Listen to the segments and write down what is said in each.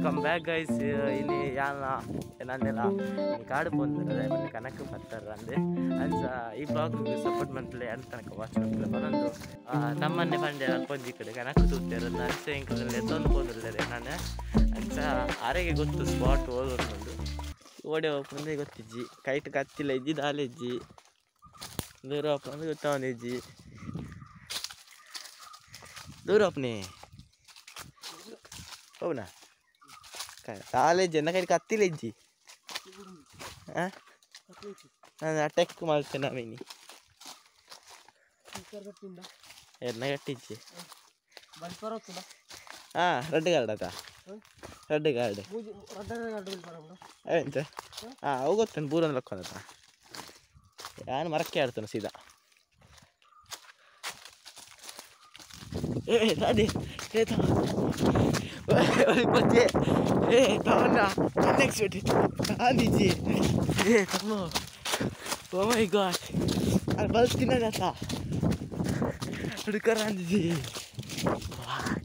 Welcome back guys. ಇಲ್ಲಿ ಯಾನ ನನ್ನೆಲ್ಲ ಕಾಡು ಬಂದಿದ್ದಾರೆ ಮತ್ತೆ ಕನಕ ಬರ್ತಾರೆ ಅಂದೆ ಅನ್ಸ ಈ ಬ್ಲಾಗ್ ಸಪೋರ್ಟ್ ಮಾಡ್ತಲೇ ಅಂತ ತನಕ ವಾಚ್ ಮಾಡ್ತಲೇ ಬರೋದು ನಮ್ಮನ್ನೇ ಬಂದೆ ಅಲ್ಕೊಂಜಿ ಕಡೆ ಕನಕ ತೂತಾರೆ ಅನ್ಸ ಇಂಕಲ್ಲಿ ಎತ್ತೊಂದು ಹೋದ್ರೆ ನಾನು ಅನ್ಸ ಆರೆಗೆ ಗೊತ್ತು ಸ್ಪಾಟ್ ಹೋಗೋದು ಓಡೆ ಹೋಗ್ಬಂದ್ರೆ ಗೊತ್ತಿಜ್ಜಿ ಕೈಟ್ ಕತ್ತಿಲ್ಲ ಇಜ್ಜಿ ದಾಲೆಜ್ಜಿ ದೂರ ಹೋಗ್ಬಂದ್ರೆ ಗೊತ್ತವನಿಜ್ಜಿ ದೂರ ಹೋಗ್ನೇ ಹೋಗ್ನಾ ಕಾಲೇಜ್ ಎನ್ನ ಕೈ ಕತ್ತಿಲ್ಲ ಇಜ್ಜಿ ನಾನು ಅಟ್ಯಾಕ್ ಮಾಡ್ತೇನೆ ನಾವೇನಿ ಎನ್ನ ಕಟ್ಟಿಜ್ಜಿ ಹಾಂ ರೆಡ್ ಗಾರ್ಡ್ ಆತ ರೆಡ್ ಗಾರ್ಡ್ ಎಂತ ಹಾಂ ಅವು ಗೊತ್ತೇನು ಬೂರೊಂದು ಲಕ್ಕೊಂದತ್ತ ನಾನು ಮರಕ್ಕೆ ಆಡ್ತಾನೆ ಸೀದಾ ಅದೇ ಗಾಂಧೀಜಿ ತಮ್ಮ ಓ ಮೈ ಗಾಡ್ ಅಲ್ಲಿ ಬಲ್ತಿನತ್ತ ಹುಡುಕರ ಅಂದಿಜಿ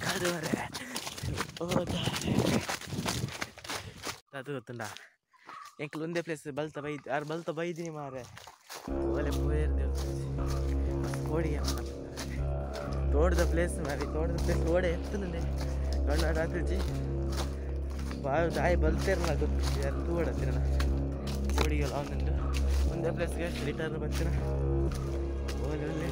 ಕಾದು ಮರೆ ಅದು ಗೊತ್ತುಂಡ ಎಂಕ್ಲು ಒಂದೇ ಪ್ಲೇಸ್ ಬಲ್ತ ಬೈದ್ ಯಾರು ಬಲ್ತ ಬೈದಿನಿ ಮಾರೆ ಒಲೆ ಪೋಯಿರ್ದೇವು ಓಡಿಗೆ ತೋಟದ ಪ್ಲೇಸ್ ಮಾರಿ ತೋಟದ ಪ್ಲೇಸ್ ಓಡೆ ಎತ್ತುಂಡೆ ಕಣ್ಣ ರಾತ್ರಿ ಬಾಯಿ ತಾಯಿ ಬಲ್ತೇರಲ್ಲ ಗೊತ್ತು ಯಾರು ತೂಡತ್ತೀರ ಓಡಿಗೆಲ್ಲ ಒಂದುಂಟು ಒಂದೇ ಪ್ಲೇಸ್ಗೆ ರಿಟರ್ನ್ ಬರ್ತೀರ ಓಲೆ ಒಳ್ಳೆ